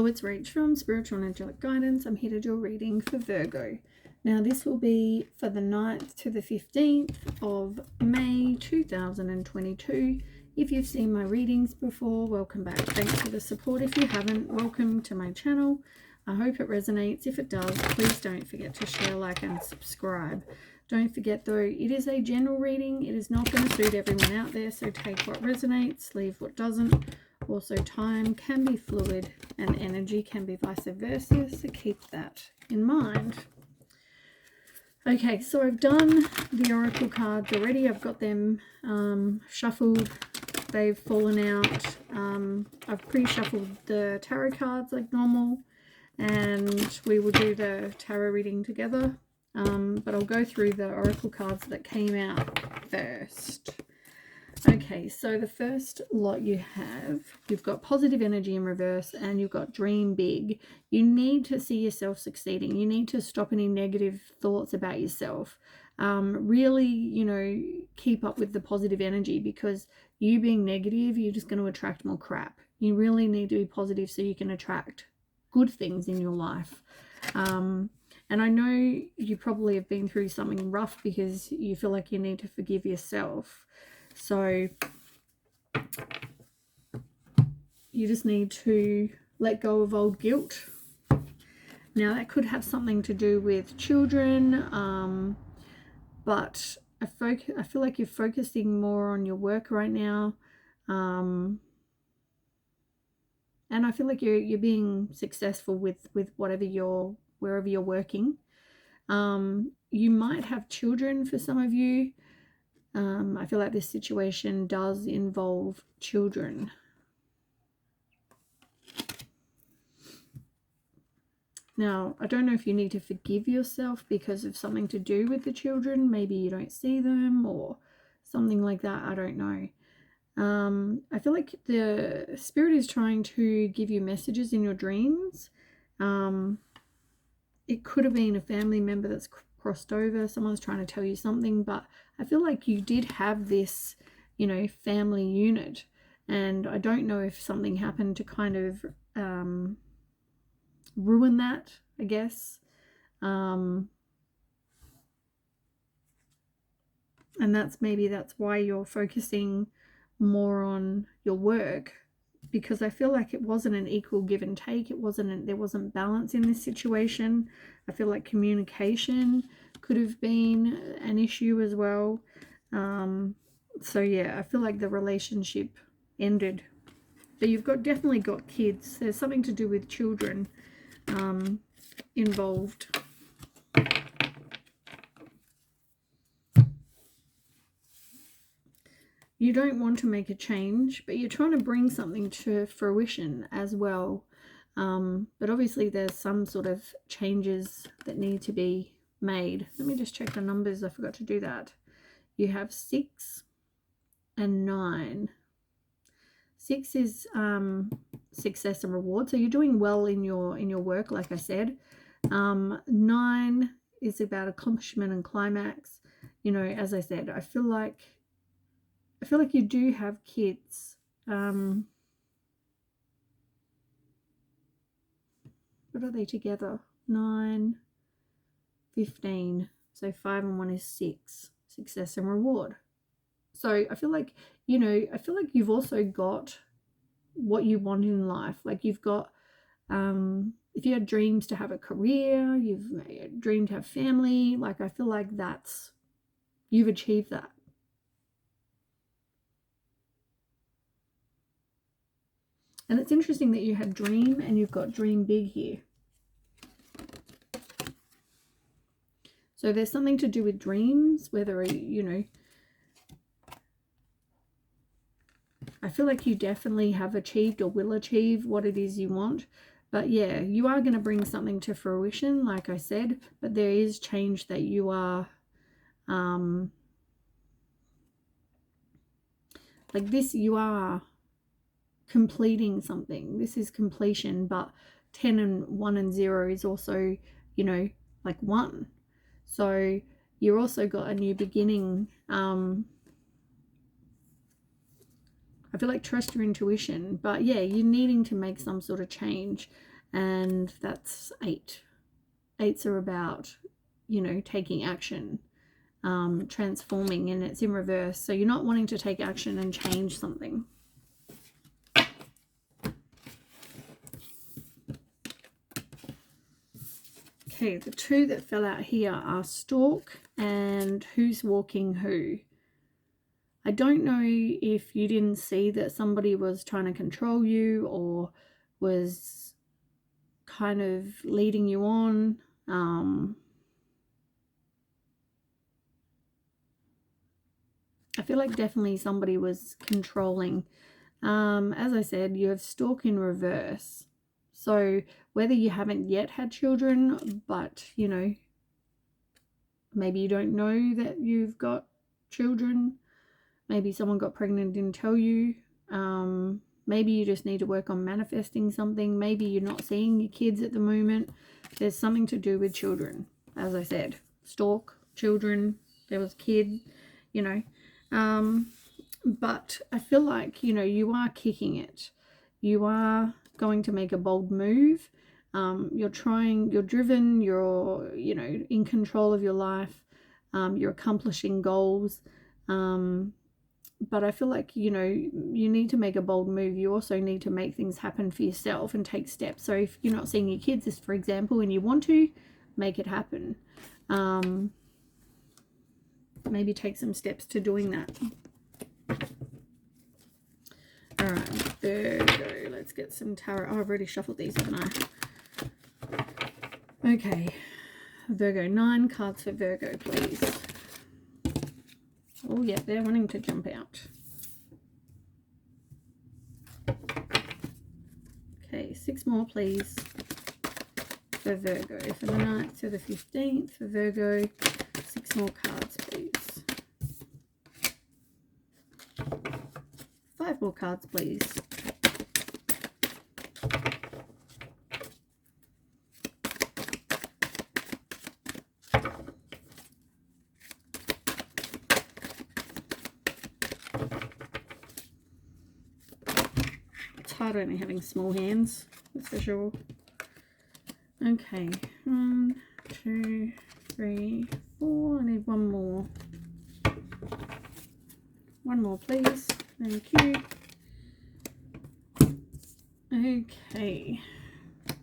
Hello, it's Rach from Spiritual and Angelic Guidance. I'm here to do a reading for Virgo. Now, this will be for the 9th to the 15th of May 2022. If you've seen my readings before, welcome back. Thanks for the support. If you haven't, welcome to my channel. I hope it resonates. If it does, please don't forget to share, like, and subscribe. Don't forget, though, it is a general reading. It is not going to suit everyone out there, so take what resonates, leave what doesn't. Also, time can be fluid and energy can be vice versa, so keep that in mind. Okay, so I've done the oracle cards already. I've got them shuffled. They've fallen out. I've pre-shuffled the tarot cards like normal, and we will do the tarot reading together. But I'll go through the oracle cards that came out first. Okay, so the first lot you've got positive energy in reverse, and you've got dream big. You need to see yourself succeeding. You need to stop any negative thoughts about yourself. Really, keep up with the positive energy, because you being negative, you're just going to attract more crap. You really need to be positive so you can attract good things in your life. And I know you probably have been through something rough because you feel like you need to forgive yourself. So you just need to let go of old guilt. Now, that could have something to do with children, but I feel like you're focusing more on your work right now, and I feel like you're being successful with wherever you're working. You might have children for some of you. I feel like this situation does involve children. Now, I don't know if you need to forgive yourself because of something to do with the children. Maybe you don't see them or something like that. I don't know. I feel like the spirit is trying to give you messages in your dreams. It could have been a family member that's crossed over. Someone's trying to tell you something, but I feel like you did have this, family unit, and I don't know if something happened to kind of ruin that, I guess. And that's why you're focusing more on your work, because I feel like it wasn't an equal give and take. There wasn't balance in this situation. I feel like communication could have been an issue as well. So yeah, I feel like the relationship ended. But you've definitely got kids. There's something to do with children involved. You don't want to make a change, but you're trying to bring something to fruition as well. But obviously there's some sort of changes that need to be made. Let me just check the numbers. I forgot to do that. You have 6 and 9. 6 is success and reward, so you're doing well in your work, like I said. 9 is about accomplishment and climax. As I said, I feel like you do have kids. What are they together? 9, 15. So 5 and 1 is 6. Success and reward. So I feel like, you've also got what you want in life. Like you've got, if you had dreams to have a career, you've dreamed to have family, like I feel like you've achieved that. And it's interesting that you had dream and you've got dream big here. So there's something to do with dreams, whether, I feel like you definitely have achieved or will achieve what it is you want. But yeah, you are going to bring something to fruition, like I said, but there is change that you are, like this, you are completing something. This is completion, but 10 and 1 and 0 is also, like 1. So you're also got a new beginning. I feel like trust your intuition, but yeah, you're needing to make some sort of change. and that's 8. 8s are about, you know, taking action, transforming, and it's in reverse. So you're not wanting to take action and change something. Okay, the 2 that fell out here are stalk and who's walking who. I don't know if you didn't see that somebody was trying to control you or was kind of leading you on. I feel like definitely somebody was controlling. As I said, you have stalk in reverse. So whether you haven't yet had children, but, you know, maybe you don't know that you've got children. Maybe someone got pregnant and didn't tell you. Maybe you just need to work on manifesting something. Maybe you're not seeing your kids at the moment. There's something to do with children. As I said, stalk, children, there was a kid, you know. But I feel like, you know, you are kicking it. You are going to make a bold move. You're driven, you're, you know, in control of your life. You're accomplishing goals. But I feel like, you know, you need to make a bold move. You also need to make things happen for yourself and take steps. So if you're not seeing your kids, for example, and you want to, make it happen. Maybe take some steps to doing that. All right, Virgo. Let's get some tarot. Oh, I've already shuffled these, haven't I? Okay, Virgo. 9 cards for Virgo, please. Oh, yeah, they're wanting to jump out. Okay, 6 more, please, for Virgo. For the 9th to the 15th, for Virgo, 6 more cards, please. 5 more cards, please. It's hard only having small hands, that's for sure. Okay, 1, 2, 3, 4. I need 1 more. 1 more, please. Thank you. Okay. Let's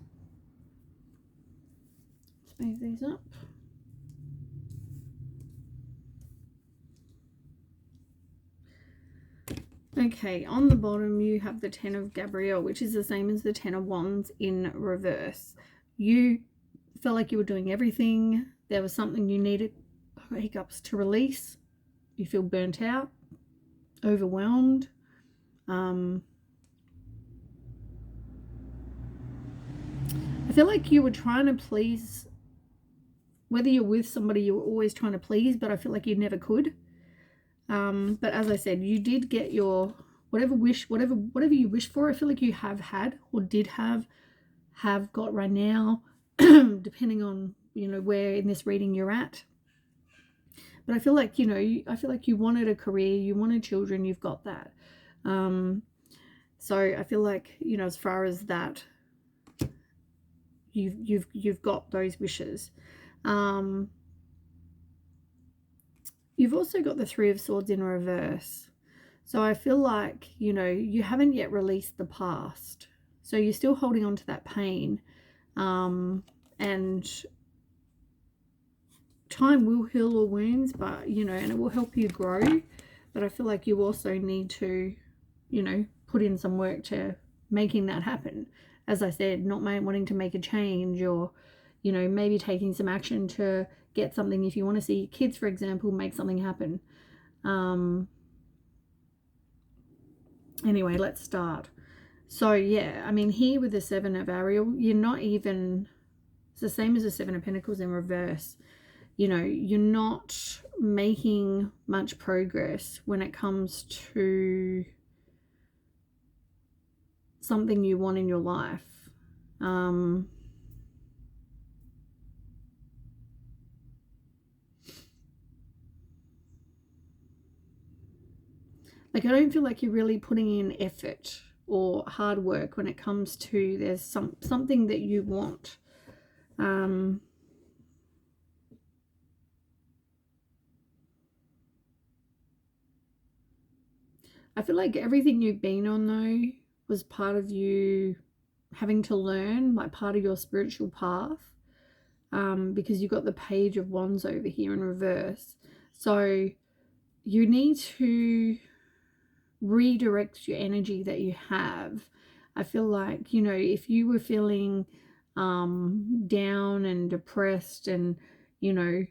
move these up. Okay, on the bottom you have the 10 of Gabrielle, which is the same as the 10 of Wands in reverse. You felt like you were doing everything. There was something you needed, hiccups, to release. You feel burnt out, overwhelmed. I feel like you were trying to please, whether you're with somebody, you were always trying to please, but I feel like you never could. But as I said, you did get your whatever you wish for. I feel like you have had or did have got right now, depending on, you know, where in this reading you're at. But I feel like, you know, I feel like you wanted a career, you wanted children, you've got that. So I feel like, you know, as far as that, you've got those wishes. You've also got the 3 of Swords in reverse. So I feel like, you know, you haven't yet released the past. So you're still holding on to that pain. And time will heal all wounds, but, you know, and it will help you grow. But I feel like you also need to, you know, put in some work to making that happen. As I said, not wanting to make a change, or, you know, maybe taking some action to get something. If you want to see your kids, for example, make something happen. Anyway, let's start. So yeah, I mean, here with the 7 of Ariel, you're not even, it's the same as the 7 of Pentacles in reverse. You know, you're not making much progress when it comes to something you want in your life. Like, I don't feel like you're really putting in effort or hard work when it comes to there's something that you want. I feel like everything you've been on, though, was part of you having to learn, like part of your spiritual path, because you got the Page of Wands over here in reverse. So you need to redirect your energy that you have. I feel like, you know, if you were feeling down and depressed, and, you know,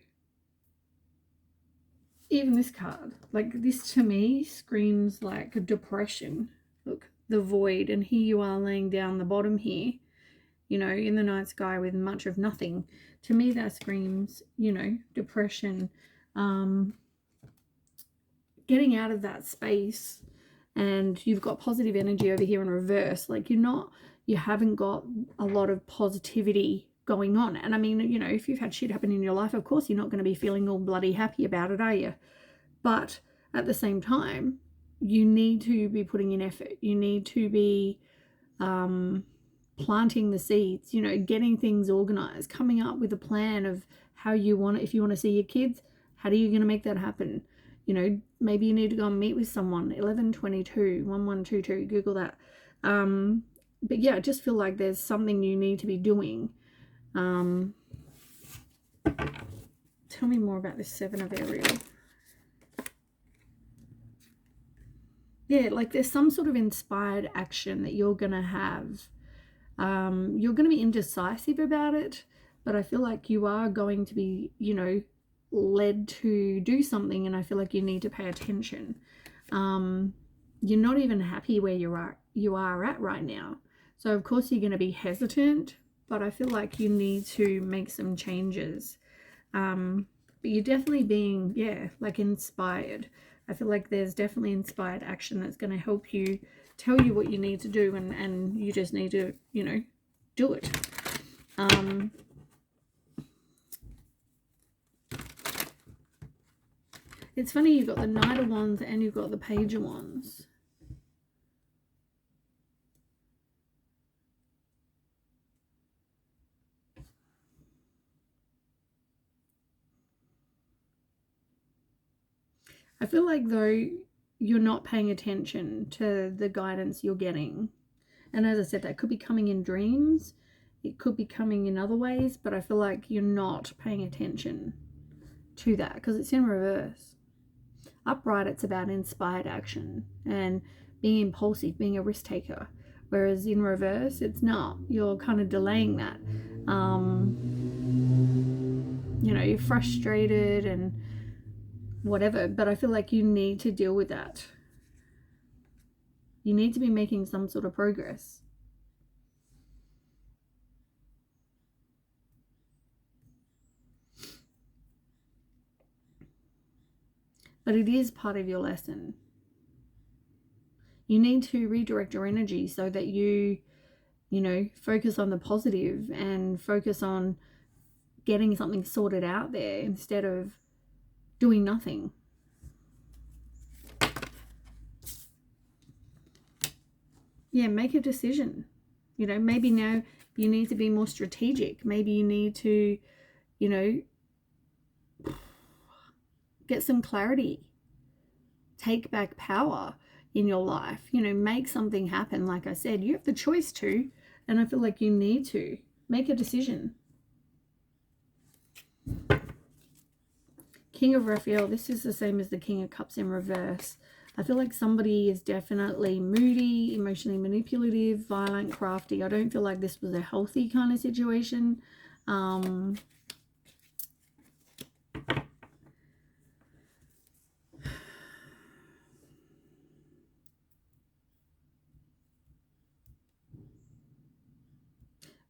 even this card, like this to me screams like a depression. Look, the Void, and here you are laying down the bottom here, you know, in the night sky with much of nothing. To me that screams, you know, depression, getting out of that space. And you've got positive energy over here in reverse. Like you haven't got a lot of positivity going on. And I mean, you know, if you've had shit happen in your life, of course you're not going to be feeling all bloody happy about it, are you? But at the same time, you need to be putting in effort. You need to be planting the seeds, you know, getting things organized, coming up with a plan of how you want it. If you want to see your kids, how are you going to make that happen? You know, maybe you need to go and meet with someone. 1122 1122, Google that. But yeah, I just feel like there's something you need to be doing. Tell me more about this Seven of Ariel. Yeah, like there's some sort of inspired action that you're going to have. You're going to be indecisive about it, but I feel like you are going to be, you know, led to do something, and I feel like you need to pay attention. You're not even happy where you are at right now. So of course you're going to be hesitant, but I feel like you need to make some changes. But you're definitely being, yeah, like inspired. I feel like there's definitely inspired action that's going to help you, tell you what you need to do, and you just need to, you know, do it. It's funny, you've got the Knight of Wands and you've got the Page of Wands. I feel like, though, you're not paying attention to the guidance you're getting. And as I said, that could be coming in dreams. It could be coming in other ways, but I feel like you're not paying attention to that because it's in reverse. Upright, it's about inspired action and being impulsive, being a risk taker. Whereas in reverse, it's not. You're kind of delaying that. You know, you're frustrated and whatever, but I feel like you need to deal with that. You need to be making some sort of progress. But it is part of your lesson. You need to redirect your energy so that you know, focus on the positive and focus on getting something sorted out there instead of doing nothing. Yeah, make a decision. You know, maybe now you need to be more strategic. Maybe you need to, you know, get some clarity. Take back power in your life. You know, make something happen. Like I said, you have the choice to, and I feel like you need to make a decision. King of Raphael, this is the same as the King of Cups in reverse. I feel like somebody is definitely moody, emotionally manipulative, violent, crafty. I don't feel like this was a healthy kind of situation.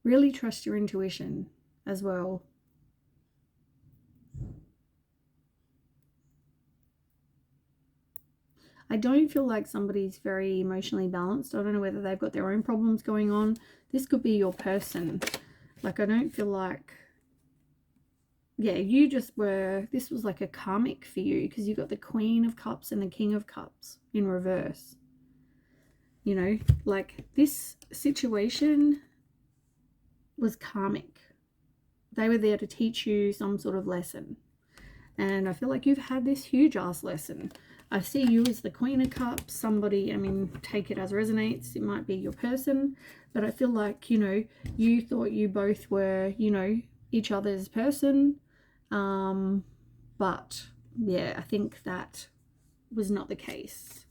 Really trust your intuition as well. I don't feel like somebody's very emotionally balanced. I don't know whether they've got their own problems going on. This could be your person. Like, I don't feel like, yeah, you just were, this was like a karmic for you because you got the Queen of Cups and the King of Cups in reverse. You know, like this situation was karmic. They were there to teach you some sort of lesson. And I feel like you've had this huge ass lesson. I see you as the Queen of Cups. Somebody, I mean, take it as resonates. It might be your person. But I feel like, you know, you thought you both were, you know, each other's person. But, yeah, I think that was not the case.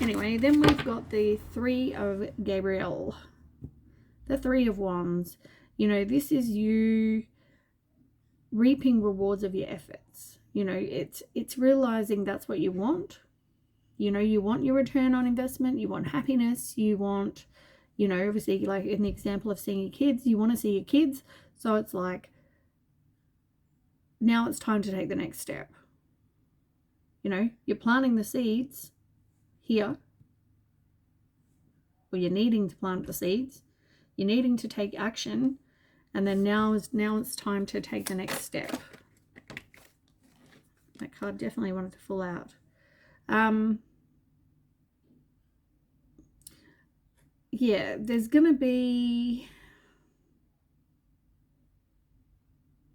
Anyway, then we've got the Three of Gabriel. The Three of Wands. You know, this is you reaping rewards of your efforts. You know, it's realizing that's what you want. You know, you want your return on investment, you want happiness, you want, you know, obviously, like in the example of seeing your kids, you want to see your kids. So it's like, now it's time to take the next step. You know, you're planting the seeds here, or you're needing to plant the seeds, you're needing to take action, and then now it's time to take the next step. That card definitely wanted to fall out. Yeah, there's going to be...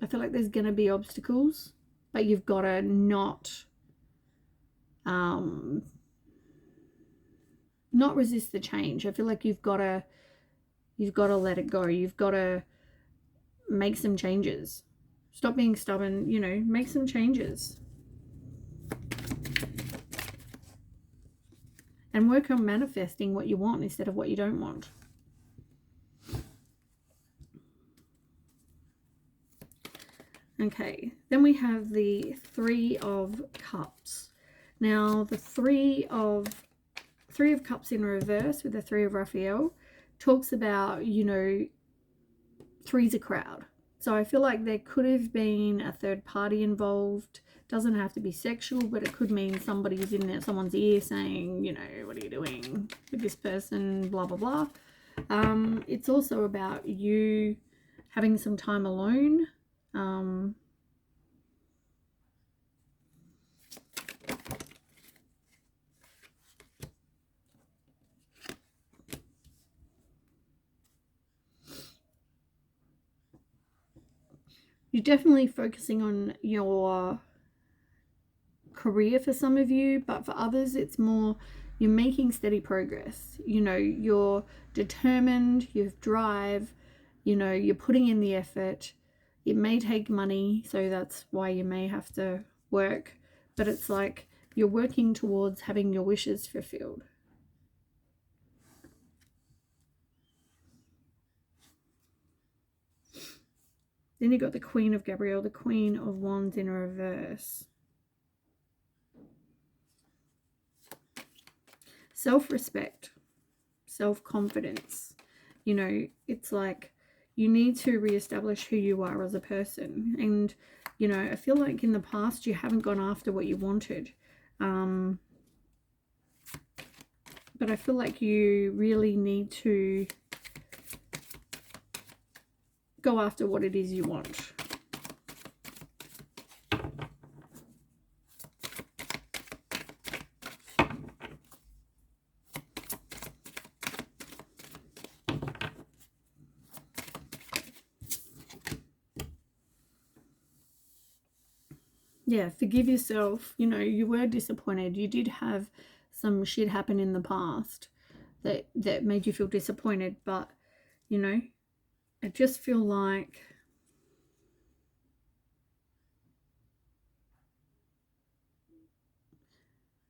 I feel like there's going to be obstacles, but you've got to not resist the change. I feel like you've got to let it go. You've got to make some changes. Stop being stubborn, you know, make some changes. And work on manifesting what you want instead of what you don't want. Okay, then we have the Three of Cups. Now, the Three of Cups in reverse with the Three of Raphael talks about, you know, three's a crowd. So I feel like there could have been a third party involved. Doesn't have to be sexual, but it could mean somebody's in there, someone's ear saying, you know, what are you doing with this person, blah, blah, blah. It's also about you having some time alone. You're definitely focusing on your career for some of you, but for others it's more you're making steady progress. You know, you're determined, you have drive, you know, you're putting in the effort. It may take money, so that's why you may have to work, but it's like you're working towards having your wishes fulfilled. Then you got the Queen of Gabriel, the Queen of Wands in reverse. Self-respect, self-confidence. You know, it's like you need to reestablish who you are as a person. And, you know, I feel like in the past you haven't gone after what you wanted. But I feel like you really need to go after what it is you want. Yeah, forgive yourself. You know, you were disappointed. You did have some shit happen in the past that made you feel disappointed. But, you know, I just feel like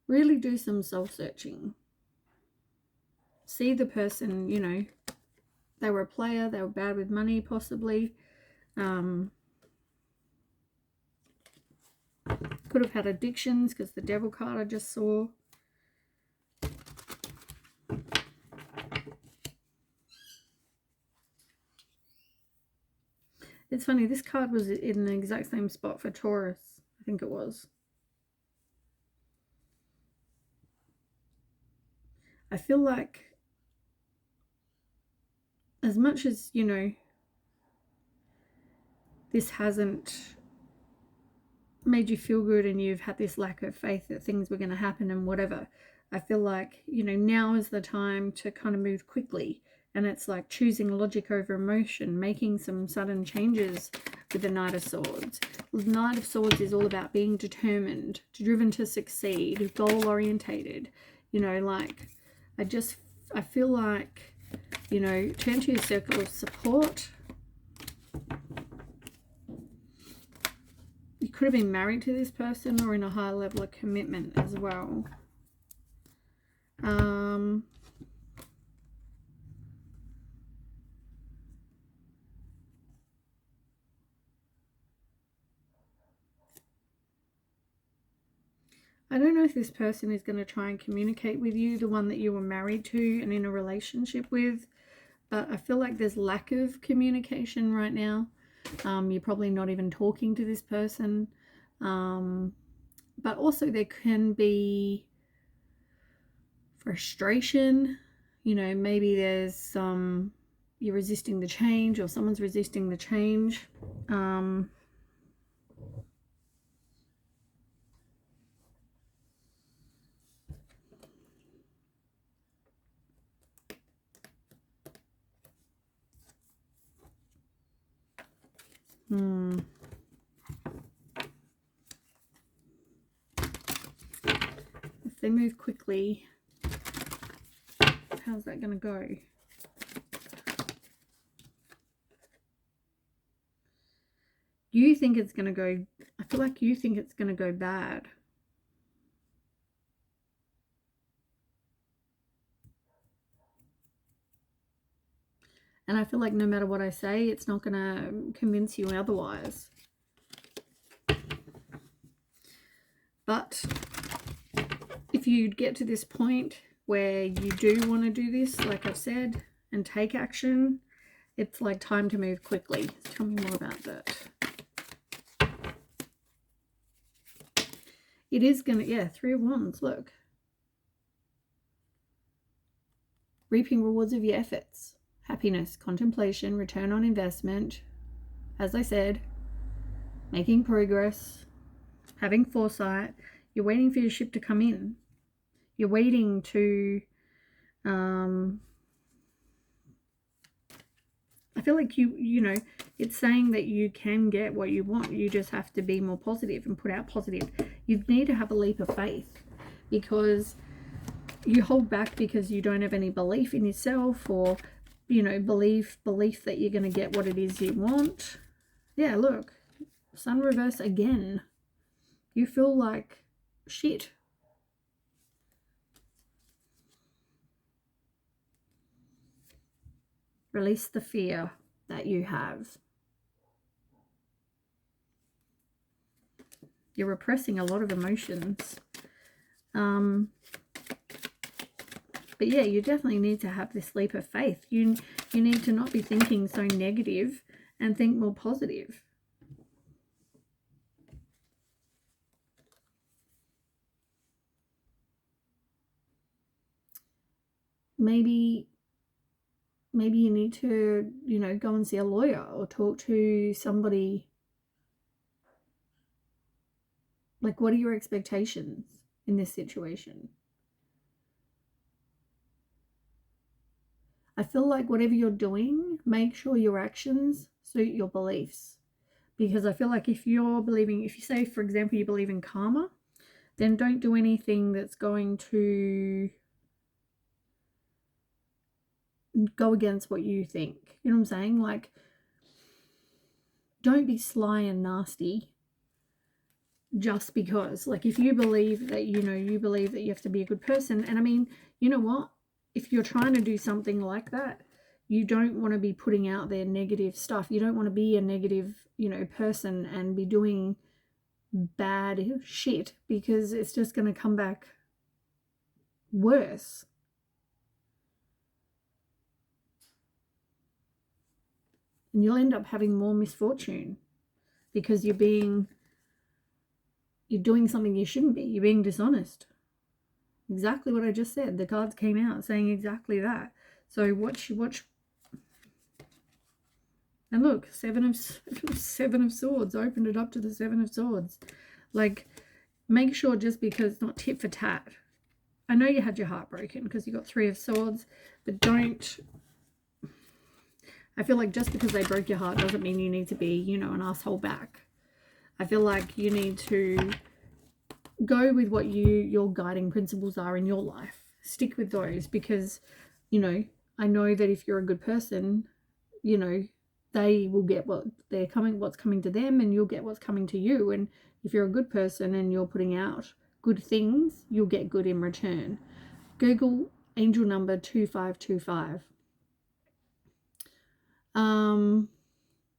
really do some self-searching. See the person, you know, they were a player. They were bad with money, possibly. Could have had addictions because the Devil card I just saw. It's funny, this card was in the exact same spot for Taurus. I think it was. I feel like as much as, you know, this hasn't made you feel good and you've had this lack of faith that things were going to happen and whatever, I feel like, you know, now is the time to kind of move quickly. And it's like choosing logic over emotion, making some sudden changes with the Knight of Swords. The Knight of Swords is all about being determined, driven to succeed, goal-orientated. You know, like, I feel like, you know, turn to your circle of support. You could have been married to this person or in a high level of commitment as well. I don't know if this person is going to try and communicate with you, the one that you were married to and in a relationship with, but I feel like there's lack of communication right now. You're probably not even talking to this person, but also there can be frustration. You know, maybe there's some, you're resisting the change or someone's resisting the change. If they move quickly, how's that going to go? You think it's going to go, I feel like you think it's going to go bad. And I feel like no matter what I say, it's not going to convince you otherwise. But if you get to this point where you do want to do this, like I've said, and take action, it's like time to move quickly. Tell me more about that. It is going to, yeah, 3 of Wands, look. Reaping rewards of your efforts. Happiness, contemplation, return on investment. As I said, making progress, having foresight. You're waiting for your ship to come in. You're waiting to, I feel like you know, it's saying that you can get what you want. You just have to be more positive and put out positive. You need to have a leap of faith, because you hold back because you don't have any belief in yourself, or, you know, belief that you're going to get what it is you want. Yeah, look, Sun reverse again. You feel like shit. Release the fear that you have. You're repressing a lot of emotions. But yeah, you definitely need to have this leap of faith. You need to not be thinking so negative and think more positive. Maybe you need to, you know, go and see a lawyer or talk to somebody. Like, what are your expectations in this situation? I feel like whatever you're doing, make sure your actions suit your beliefs. Because I feel like if you say, for example, you believe in karma, then don't do anything that's going to go against what you think. You know what I'm saying? Like, don't be sly and nasty just because. Like, if you believe that, you know, you believe that you have to be a good person. And I mean, you know what? If you're trying to do something like that, you don't want to be putting out there negative stuff. You don't want to be a negative, you know, person and be doing bad shit, because it's just going to come back worse. And you'll end up having more misfortune because you're doing something you shouldn't be. You're being dishonest. Exactly what I just said. The cards came out saying exactly that. So watch. And look, seven of Swords opened it up to the 7 of Swords. Like, make sure, just because it's not tit for tat. I know you had your heart broken because you got 3 of Swords, but don't, I feel like just because they broke your heart doesn't mean you need to be, you know, an asshole back. I feel like you need to go with what your guiding principles are in your life. Stick with those, because, you know, I know that if you're a good person, you know, they will get what's coming to them, and you'll get what's coming to you. And if you're a good person and you're putting out good things, you'll get good in return. Google angel number 2525.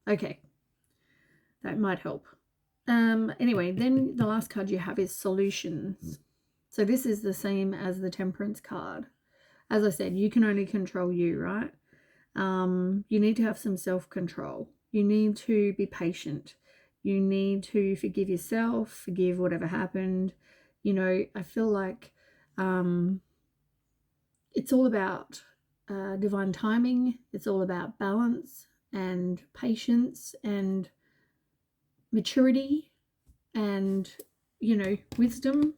Okay, that might help. Anyway, then the last card you have is solutions. So this is the same as the Temperance card. As I said, you can only control you, right? You need to have some self-control. You need to be patient. You need to forgive yourself, forgive whatever happened. You know, I feel like it's all about divine timing. It's all about balance and patience and maturity and, you know, wisdom.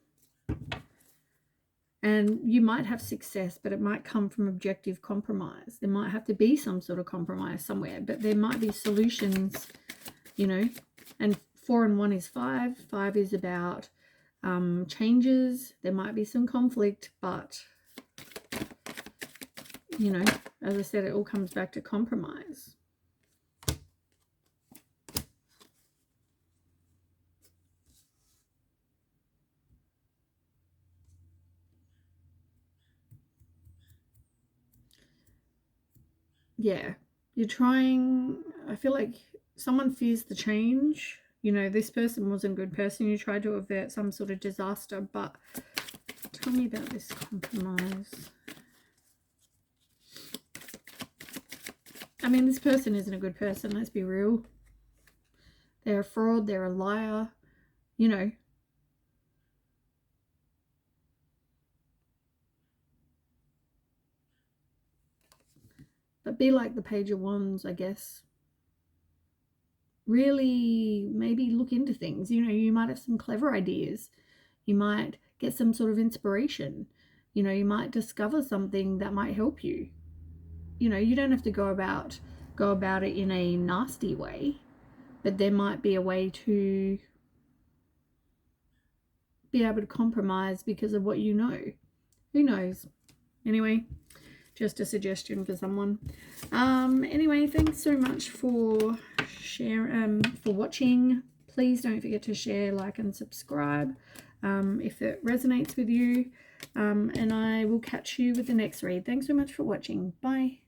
And you might have success, but it might come from objective compromise. There might have to be some sort of compromise somewhere, but there might be solutions, you know. And 4 and 1 is 5. 5 is about changes. There might be some conflict, but, you know, as I said, it all comes back to compromise. Yeah, you're trying, I feel like someone fears the change. You know, this person wasn't a good person. You tried to avert some sort of disaster, but tell me about this compromise. I mean, this person isn't a good person, let's be real. They're a fraud, they're a liar, you know. But be like the Page of Wands, I guess. Really maybe look into things. You know, you might have some clever ideas. You might get some sort of inspiration. You know, you might discover something that might help you. You know, you don't have to go about it in a nasty way, but there might be a way to be able to compromise because of what you know. Who knows? Anyway, just a suggestion for someone. Anyway, thanks so much for watching. Please don't forget to share, like, and subscribe if it resonates with you. And I will catch you with the next read. Thanks so much for watching. Bye.